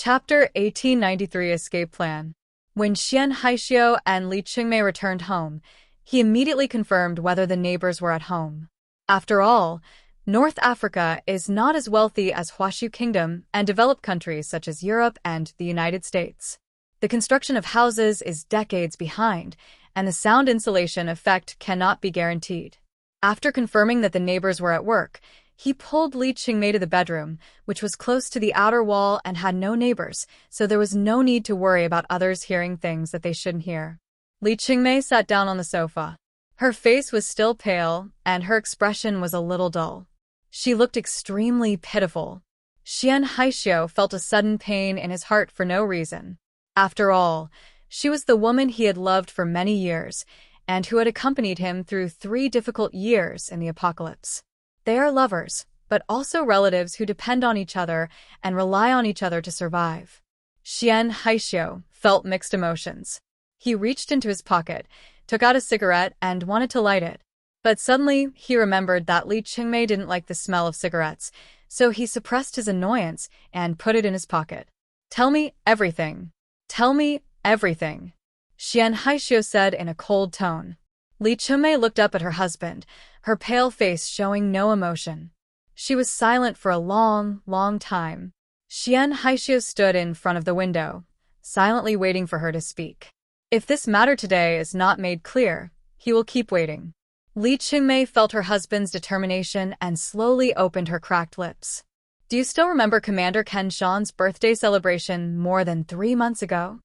Chapter 1893 Escape Plan. When Xian Haixio and Li Qingmei returned home, he immediately confirmed whether the neighbors were at home. After all, North Africa is not as wealthy as Huashu Kingdom and developed countries such as Europe and the United States. The construction of houses is decades behind, and the sound insulation effect cannot be guaranteed. After confirming that the neighbors were at work, he pulled Li Qingmei to the bedroom, which was close to the outer wall and had no neighbors, so there was no need to worry about others hearing things that they shouldn't hear. Li Qingmei sat down on the sofa. Her face was still pale, and her expression was a little dull. She looked extremely pitiful. Xian Haixio felt a sudden pain in his heart for no reason. After all, she was the woman he had loved for many years, and who had accompanied him through 3 difficult years in the apocalypse. They are lovers, but also relatives who depend on each other and rely on each other to survive. Xian Haixio felt mixed emotions. He reached into his pocket, took out a cigarette, and wanted to light it. But suddenly, he remembered that Li Qingmei didn't like the smell of cigarettes, so he suppressed his annoyance and put it in his pocket. "Tell me everything. Tell me everything," Xian Haixio said in a cold tone. Li Qingmei looked up at her husband, her pale face showing no emotion. She was silent for a long, long time. Xian Haixio stood in front of the window, silently waiting for her to speak. If this matter today is not made clear, he will keep waiting. Li Qingmei felt her husband's determination and slowly opened her cracked lips. "Do you still remember Commander Ken Shan's birthday celebration more than 3 months ago?"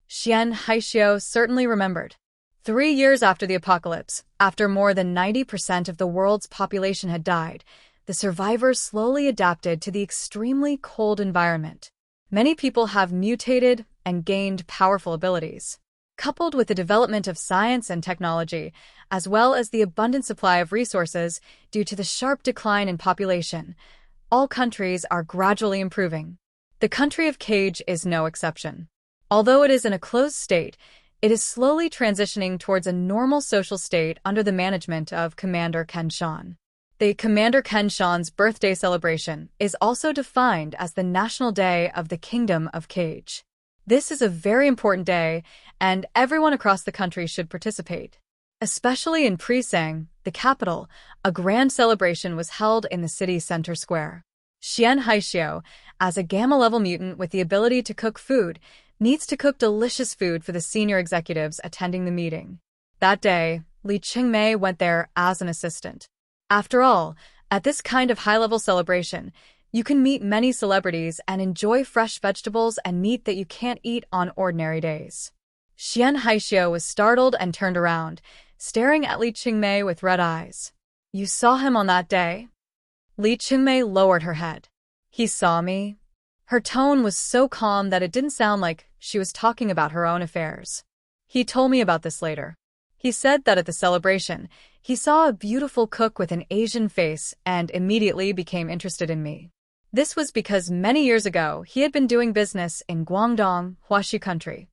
Xian Haixio certainly remembered. 3 years after the apocalypse, after more than 90% of the world's population had died, the survivors slowly adapted to the extremely cold environment. Many people have mutated and gained powerful abilities. Coupled with the development of science and technology, as well as the abundant supply of resources due to the sharp decline in population, all countries are gradually improving. The country of Cage is no exception. Although it is in a closed state, it is slowly transitioning towards a normal social state under the management of Commander Ken Shan. The Commander Ken Shan's birthday celebration is also defined as the National Day of the Kingdom of Cage. This is a very important day, and everyone across the country should participate. Especially in Prisang, the capital, a grand celebration was held in the city's center square. Xian Haixio, as a Gamma-level mutant with the ability to cook food, needs to cook delicious food for the senior executives attending the meeting. That day, Li Qingmei went there as an assistant. After all, at this kind of high-level celebration, you can meet many celebrities and enjoy fresh vegetables and meat that you can't eat on ordinary days. Xian Haixio was startled and turned around, staring at Li Qingmei with red eyes. "You saw him on that day?" Li Qingmei lowered her head. "He saw me?" Her tone was so calm that it didn't sound like she was talking about her own affairs. "He told me about this later. He said that at the celebration, he saw a beautiful cook with an Asian face and immediately became interested in me. This was because many years ago he had been doing business in Guangdong, Huashu country.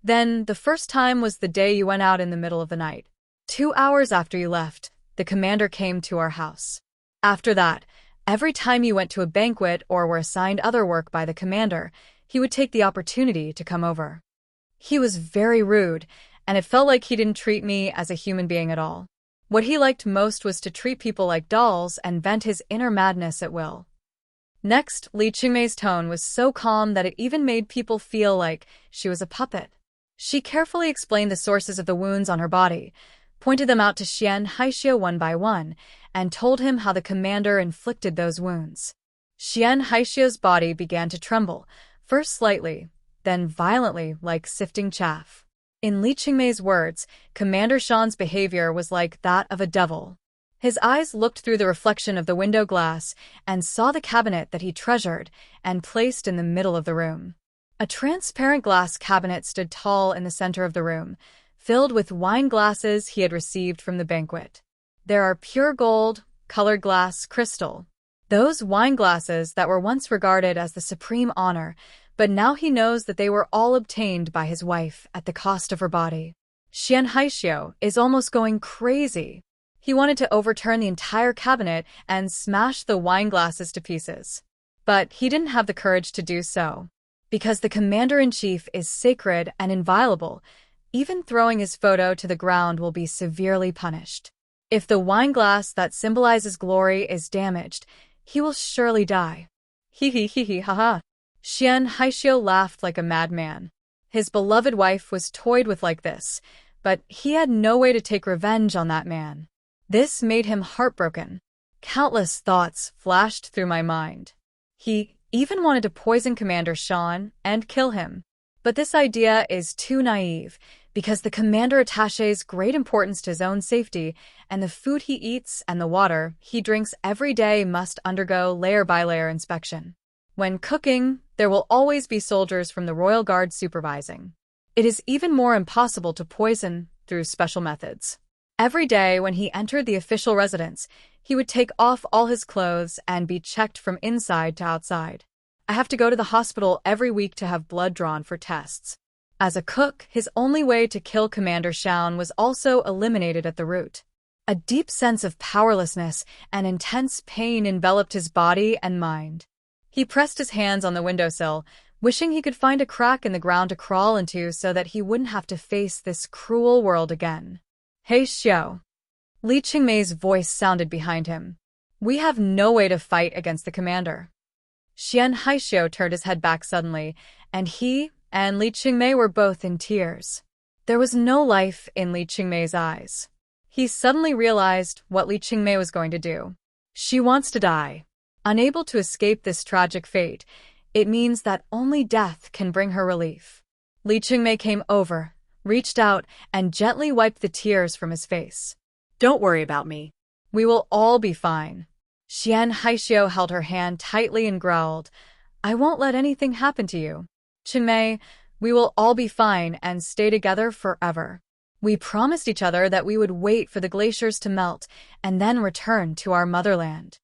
Then, the first time was the day you went out in the middle of the night. 2 hours after you left, the commander came to our house. After that, every time you went to a banquet or were assigned other work by the commander, he would take the opportunity to come over. He was very rude, and it felt like he didn't treat me as a human being at all. What he liked most was to treat people like dolls and vent his inner madness at will." Next, Li Qingmei's tone was so calm that it even made people feel like she was a puppet. She carefully explained the sources of the wounds on her body, pointed them out to Xian Haixio one by one, and told him how the commander inflicted those wounds. Xian Haixio's body began to tremble, first slightly, then violently like sifting chaff. In Li Qingmei's words, Commander Shan's behavior was like that of a devil. His eyes looked through the reflection of the window glass and saw the cabinet that he treasured and placed in the middle of the room. A transparent glass cabinet stood tall in the center of the room, filled with wine glasses he had received from the banquet. There are pure gold, colored glass, crystal. Those wine glasses that were once regarded as the supreme honor, but now he knows that they were all obtained by his wife at the cost of her body. Xian Haixio is almost going crazy. He wanted to overturn the entire cabinet and smash the wine glasses to pieces. But he didn't have the courage to do so. Because the commander-in-chief is sacred and inviolable, even throwing his photo to the ground will be severely punished. If the wine glass that symbolizes glory is damaged, he will surely die. Haha. Xian Haixio laughed like a madman. His beloved wife was toyed with like this, but he had no way to take revenge on that man. This made him heartbroken. Countless thoughts flashed through my mind. He even wanted to poison Commander Shan and kill him. But this idea is too naive, because the commander attaches great importance to his own safety, and the food he eats and the water he drinks every day must undergo layer-by-layer inspection. When cooking, there will always be soldiers from the Royal Guard supervising. It is even more impossible to poison through special methods. Every day when he entered the official residence, he would take off all his clothes and be checked from inside to outside. I have to go to the hospital every week to have blood drawn for tests. As a cook, his only way to kill Commander Shan was also eliminated at the root. A deep sense of powerlessness and intense pain enveloped his body and mind. He pressed his hands on the windowsill, wishing he could find a crack in the ground to crawl into so that he wouldn't have to face this cruel world again. Hey Xiao. Li Qingmei's voice sounded behind him. We have no way to fight against the commander. Xian Haixio turned his head back suddenly, and he and Li Qingmei were both in tears. There was no life in Li Qingmei's eyes. He suddenly realized what Li Qingmei was going to do. She wants to die. Unable to escape this tragic fate, it means that only death can bring her relief. Li Qingmei came over, reached out, and gently wiped the tears from his face. Don't worry about me. We will all be fine. Xian Haixio held her hand tightly and growled, I won't let anything happen to you. Qingmei, we will all be fine and stay together forever. We promised each other that we would wait for the glaciers to melt and then return to our motherland.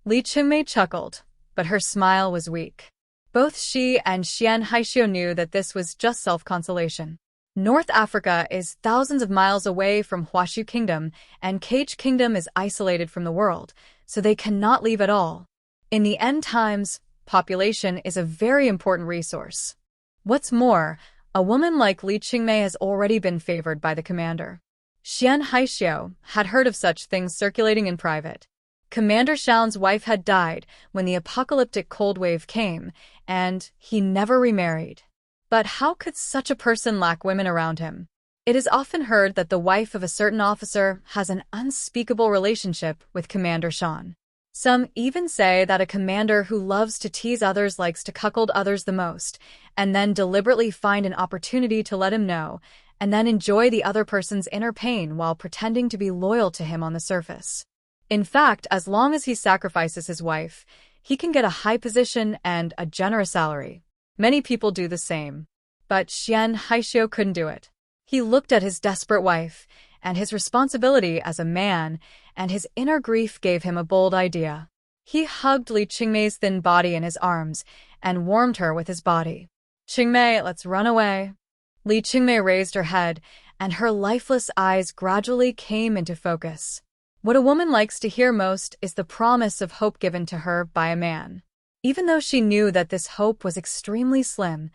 Li Qingmei chuckled, but her smile was weak. Both she and Xian Haixio knew that this was just self-consolation. North Africa is thousands of miles away from Huashu Kingdom, and Cage Kingdom is isolated from the world, so they cannot leave at all. In the end times, population is a very important resource. What's more, a woman like Li Qingmei has already been favored by the commander. Xian Haixio had heard of such things circulating in private. Commander Shan's wife had died when the apocalyptic cold wave came, and he never remarried. But how could such a person lack women around him? It is often heard that the wife of a certain officer has an unspeakable relationship with Commander Shan. Some even say that a commander who loves to tease others likes to cuckold others the most, and then deliberately find an opportunity to let him know, and then enjoy the other person's inner pain while pretending to be loyal to him on the surface. In fact, as long as he sacrifices his wife, he can get a high position and a generous salary. Many people do the same. But Xian Haixio couldn't do it. He looked at his desperate wife, and his responsibility as a man, and his inner grief gave him a bold idea. He hugged Li Qingmei's thin body in his arms, and warmed her with his body. Qingmei, let's run away. Li Qingmei raised her head, and her lifeless eyes gradually came into focus. What a woman likes to hear most is the promise of hope given to her by a man. Even though she knew that this hope was extremely slim,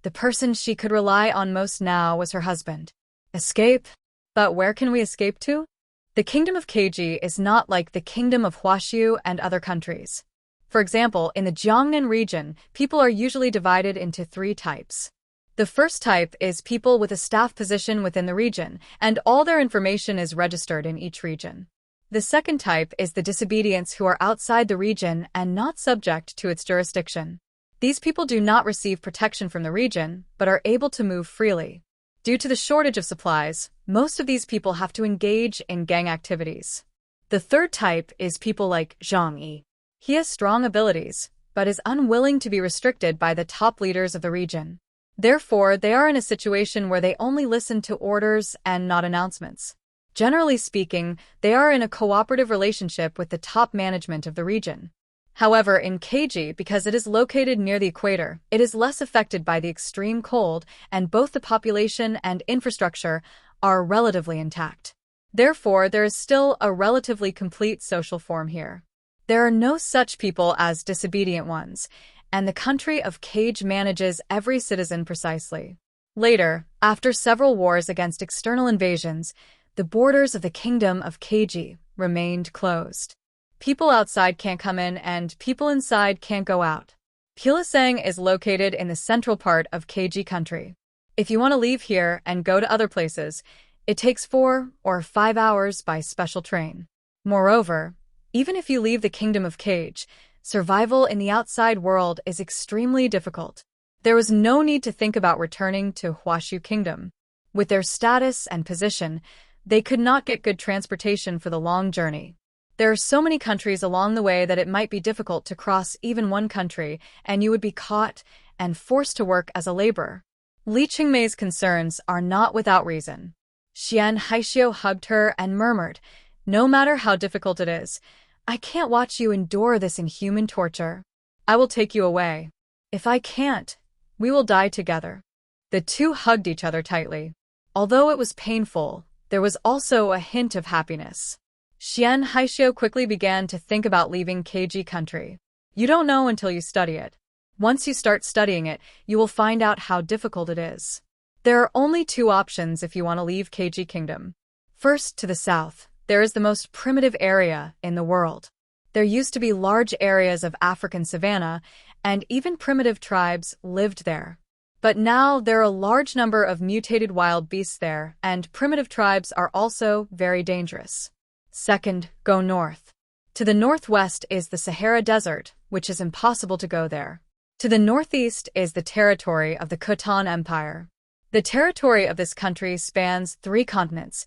the person she could rely on most now was her husband. Escape? But where can we escape to? The kingdom of Keiji is not like the kingdom of Huashu and other countries. For example, in the Jiangnan region, people are usually divided into 3 types. The first type is people with a staff position within the region, and all their information is registered in each region. The second type is the disobedients who are outside the region and not subject to its jurisdiction. These people do not receive protection from the region, but are able to move freely. Due to the shortage of supplies, most of these people have to engage in gang activities. The third type is people like Zhang Yi. He has strong abilities, but is unwilling to be restricted by the top leaders of the region. Therefore, they are in a situation where they only listen to orders and not announcements. Generally speaking, they are in a cooperative relationship with the top management of the region. However, in Keiji, because it is located near the equator, it is less affected by the extreme cold, and both the population and infrastructure are relatively intact. Therefore, there is still a relatively complete social form here. There are no such people as disobedient ones, and the country of Cage manages every citizen precisely. Later, after several wars against external invasions, the borders of the kingdom of Keiji remained closed. People outside can't come in and people inside can't go out. Pulisang is located in the central part of Keiji country. If you want to leave here and go to other places, it takes 4 or 5 hours by special train. Moreover, even if you leave the kingdom of Cage, survival in the outside world is extremely difficult. There was no need to think about returning to Huashu Kingdom. With their status and position, they could not get good transportation for the long journey. There are so many countries along the way that it might be difficult to cross even one country, and you would be caught and forced to work as a laborer. Li Qingmei's concerns are not without reason. Xian Haixio hugged her and murmured, "No matter how difficult it is, I can't watch you endure this inhuman torture. I will take you away. If I can't, we will die together." The two hugged each other tightly. Although it was painful, there was also a hint of happiness. Xian Haixio quickly began to think about leaving Keiji country. You don't know until you study it. Once you start studying it, you will find out how difficult it is. There are only 2 options if you want to leave Keiji Kingdom. First, to the south, there is the most primitive area in the world. There used to be large areas of African savanna, and even primitive tribes lived there. But now there are a large number of mutated wild beasts there, and primitive tribes are also very dangerous. Second, go north. To the northwest is the Sahara Desert, which is impossible to go there. To the northeast is the territory of the Khotan Empire. The territory of this country spans 3 continents: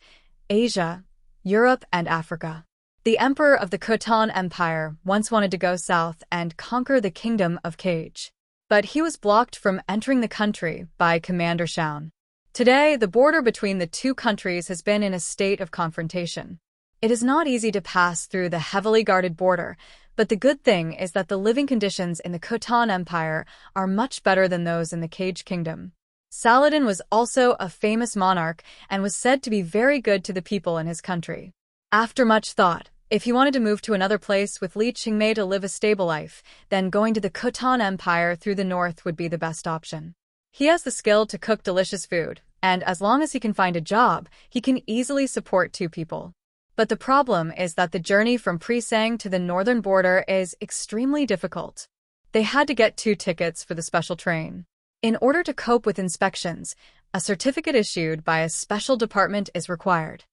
Asia, Europe, and Africa. The emperor of the Khotan Empire once wanted to go south and conquer the kingdom of Cage. But he was blocked from entering the country by Commander Shaun. Today, the border between the 2 countries has been in a state of confrontation. It is not easy to pass through the heavily guarded border, but the good thing is that the living conditions in the Khotan Empire are much better than those in the Cage Kingdom. Saladin was also a famous monarch and was said to be very good to the people in his country. After much thought, if he wanted to move to another place with Li Qingmei to live a stable life, then going to the Khotan Empire through the north would be the best option. He has the skill to cook delicious food, and as long as he can find a job, he can easily support 2 people. But the problem is that the journey from Prisang to the northern border is extremely difficult. They had to get 2 tickets for the special train. In order to cope with inspections, a certificate issued by a special department is required.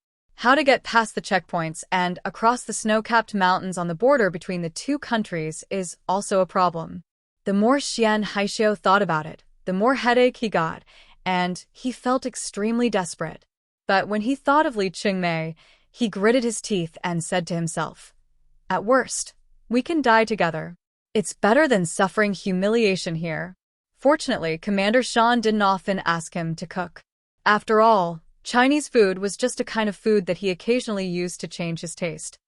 How to get past the checkpoints and across the snow-capped mountains on the border between the 2 countries is also a problem. The more Xian Haixio thought about it, the more headache he got, and he felt extremely desperate. But when he thought of Li Qingmei, he gritted his teeth and said to himself, "At worst, we can die together. It's better than suffering humiliation here." Fortunately, Commander Shaun didn't often ask him to cook. After all, Chinese food was just a kind of food that he occasionally used to change his taste.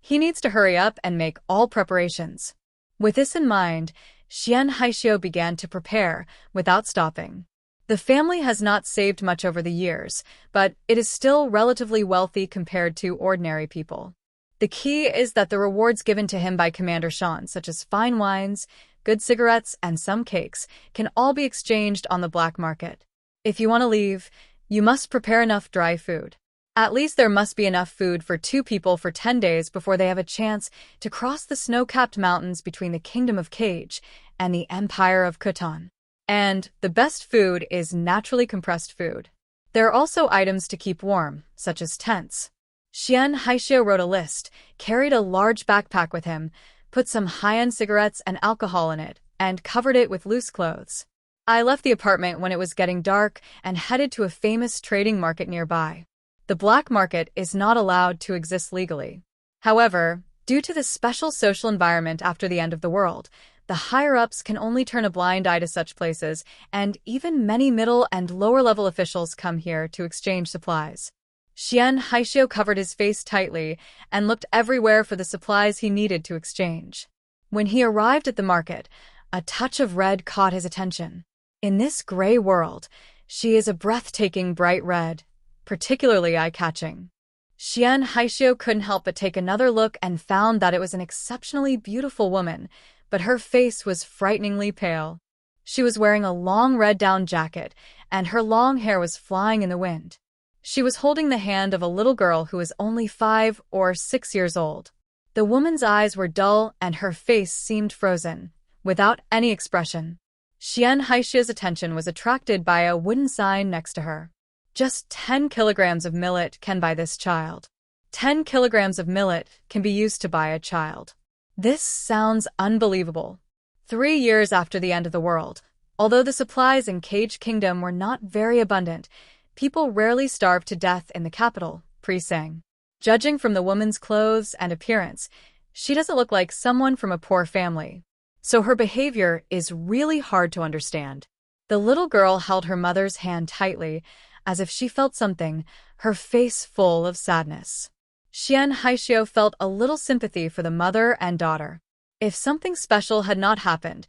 He needs to hurry up and make all preparations. With this in mind, Xian Haixio began to prepare without stopping. The family has not saved much over the years, but it is still relatively wealthy compared to ordinary people. The key is that the rewards given to him by Commander Shaun, such as fine wines, good cigarettes, and some cakes, can all be exchanged on the black market. If you want to leave, you must prepare enough dry food. At least there must be enough food for 2 people for 10 days before they have a chance to cross the snow-capped mountains between the Kingdom of Cage and the Empire of Khotan. And the best food is naturally compressed food. There are also items to keep warm, such as tents. Xian Haixio wrote a list, carried a large backpack with him, put some high-end cigarettes and alcohol in it, and covered it with loose clothes. I left the apartment when it was getting dark and headed to a famous trading market nearby. The black market is not allowed to exist legally. However, due to the special social environment after the end of the world, the higher-ups can only turn a blind eye to such places, and even many middle and lower-level officials come here to exchange supplies. Xian Haixio covered his face tightly and looked everywhere for the supplies he needed to exchange. When he arrived at the market, a touch of red caught his attention. In this gray world, she is a breathtaking bright red, particularly eye-catching. Xian Haixio couldn't help but take another look and found that it was an exceptionally beautiful woman, but her face was frighteningly pale. She was wearing a long red down jacket, and her long hair was flying in the wind. She was holding the hand of a little girl who was only 5 or 6 years old. The woman's eyes were dull and her face seemed frozen, without any expression. Xian Haixie's attention was attracted by a wooden sign next to her. Just 10 kilograms of millet can buy this child. 10 kilograms of millet can be used to buy a child. This sounds unbelievable. 3 years after the end of the world, although the supplies in Cage Kingdom were not very abundant, people rarely starved to death in the capital, Pri-sang. Judging from the woman's clothes and appearance, she doesn't look like someone from a poor family. So her behavior is really hard to understand. The little girl held her mother's hand tightly, as if she felt something, her face full of sadness. Xian Haixio felt a little sympathy for the mother and daughter. If something special had not happened,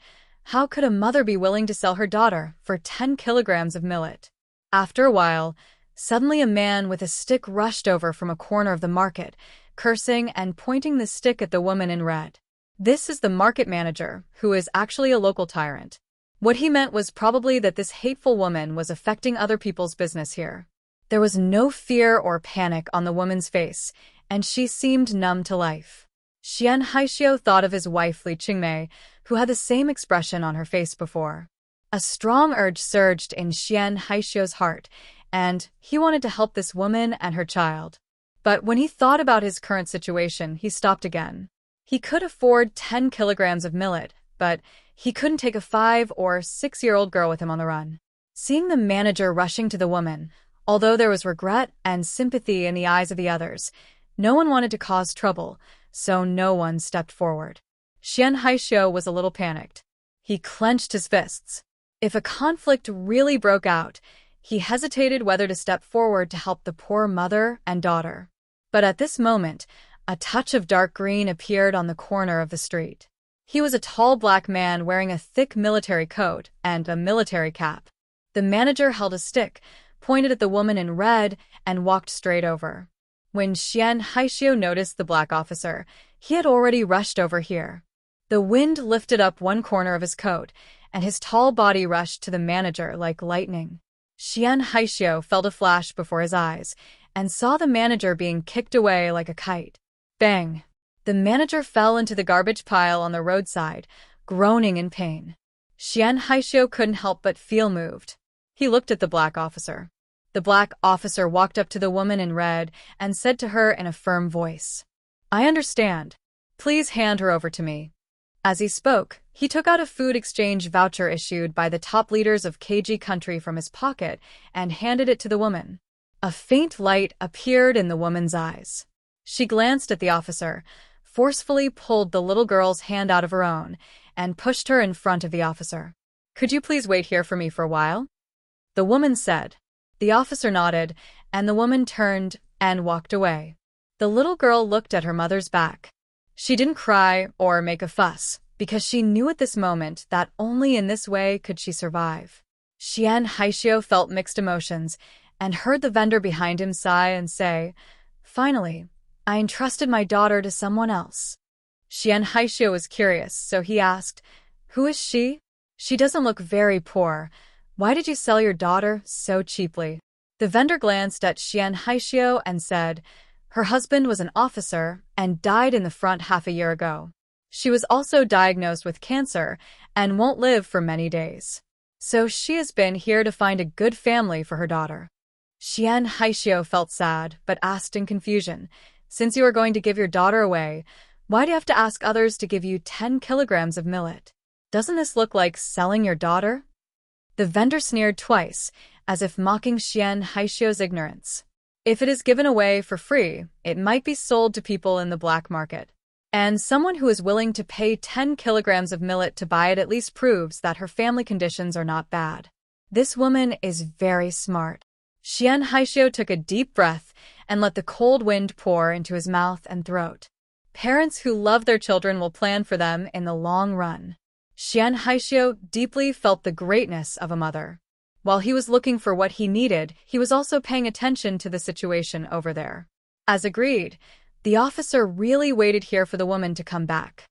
how could a mother be willing to sell her daughter for 10 kilograms of millet? After a while, suddenly a man with a stick rushed over from a corner of the market, cursing and pointing the stick at the woman in red. This is the market manager, who is actually a local tyrant. What he meant was probably that this hateful woman was affecting other people's business here. There was no fear or panic on the woman's face, and she seemed numb to life. Xian Haixio thought of his wife Li Qingmei, who had the same expression on her face before. A strong urge surged in Xian Haixio's heart, and he wanted to help this woman and her child. But when he thought about his current situation, he stopped again. He could afford 10 kilograms of millet, but he couldn't take a 5 or 6-year-old girl with him on the run. Seeing the manager rushing to the woman, although there was regret and sympathy in the eyes of the others, no one wanted to cause trouble, so no one stepped forward. Xian Haixio was a little panicked. He clenched his fists. If a conflict really broke out, he hesitated whether to step forward to help the poor mother and daughter. But at this moment, a touch of dark green appeared on the corner of the street. He was a tall black man wearing a thick military coat and a military cap. The manager held a stick, pointed at the woman in red, and walked straight over. When Xian Haixio noticed the black officer, he had already rushed over here. The wind lifted up one corner of his coat, and his tall body rushed to the manager like lightning. Xian Haixio felt a flash before his eyes, and saw the manager being kicked away like a kite. Bang! The manager fell into the garbage pile on the roadside, groaning in pain. Xian Haixio couldn't help but feel moved. He looked at the black officer. The black officer walked up to the woman in red and said to her in a firm voice, "I understand. Please hand her over to me." As he spoke, he took out a food exchange voucher issued by the top leaders of KG country from his pocket and handed it to the woman. A faint light appeared in the woman's eyes. She glanced at the officer, forcefully pulled the little girl's hand out of her own, and pushed her in front of the officer. "Could you please wait here for me for a while?" the woman said. The officer nodded, and the woman turned and walked away. The little girl looked at her mother's back. She didn't cry or make a fuss, because she knew at this moment that only in this way could she survive. Xian Haixio felt mixed emotions, and heard the vendor behind him sigh and say, "Finally, I entrusted my daughter to someone else." Xian Haixio was curious, so he asked, "Who is she? She doesn't look very poor. Why did you sell your daughter so cheaply?" The vendor glanced at Xian Haixio and said, "Her husband was an officer and died in the front half a year ago. She was also diagnosed with cancer and won't live for many days. So she has been here to find a good family for her daughter." Xian Haixio felt sad, but asked in confusion, "Since you are going to give your daughter away, why do you have to ask others to give you 10 kilograms of millet? Doesn't this look like selling your daughter?" The vendor sneered twice, as if mocking Xian Haixio's ignorance. If it is given away for free, it might be sold to people in the black market. And someone who is willing to pay 10 kilograms of millet to buy it at least proves that her family conditions are not bad. This woman is very smart. Xian Haixio took a deep breath and let the cold wind pour into his mouth and throat. Parents who love their children will plan for them in the long run. Xian Haixio deeply felt the greatness of a mother. While he was looking for what he needed, he was also paying attention to the situation over there. As agreed, the officer really waited here for the woman to come back.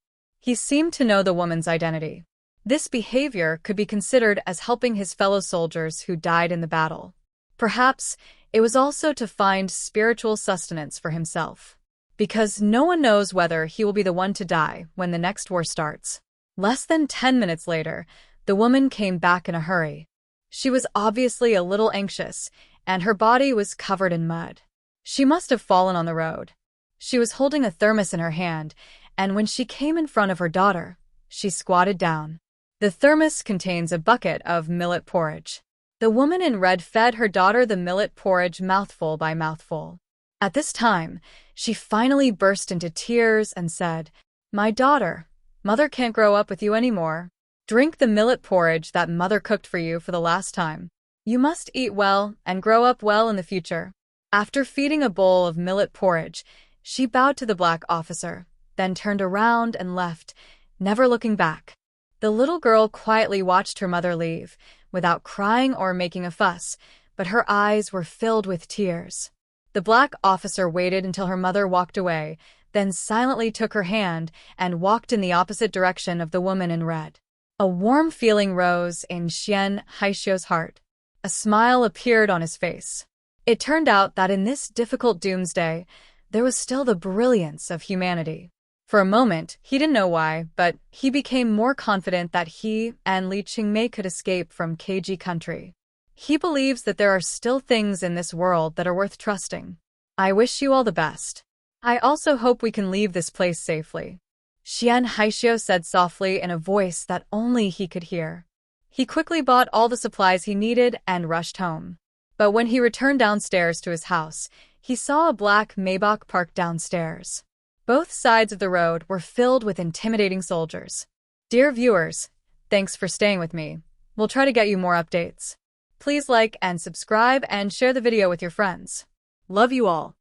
He seemed to know the woman's identity. This behavior could be considered as helping his fellow soldiers who died in the battle. Perhaps it was also to find spiritual sustenance for himself. Because no one knows whether he will be the one to die when the next war starts. Less than 10 minutes later, the woman came back in a hurry. She was obviously a little anxious, and her body was covered in mud. She must have fallen on the road. She was holding a thermos in her hand, and when she came in front of her daughter, she squatted down. The thermos contains a bucket of millet porridge. The woman in red fed her daughter the millet porridge mouthful by mouthful. At this time, she finally burst into tears and said, "My daughter, Mother can't grow up with you anymore. Drink the millet porridge that Mother cooked for you for the last time. You must eat well and grow up well in the future." After feeding a bowl of millet porridge, she bowed to the black officer, then turned around and left, never looking back. The little girl quietly watched her mother leave, without crying or making a fuss, but her eyes were filled with tears. The black officer waited until her mother walked away, then silently took her hand and walked in the opposite direction of the woman in red. A warm feeling rose in Xian Haixio's heart. A smile appeared on his face. It turned out that in this difficult doomsday, there was still the brilliance of humanity. For a moment, he didn't know why, but he became more confident that he and Li Qingmei could escape from KG country. He believes that there are still things in this world that are worth trusting. I wish you all the best. I also hope we can leave this place safely. Xian Haixio said softly in a voice that only he could hear. He quickly bought all the supplies he needed and rushed home. But when he returned downstairs to his house, he saw a black Maybach parked downstairs. Both sides of the road were filled with intimidating soldiers. Dear viewers, thanks for staying with me. We'll try to get you more updates. Please like and subscribe and share the video with your friends. Love you all.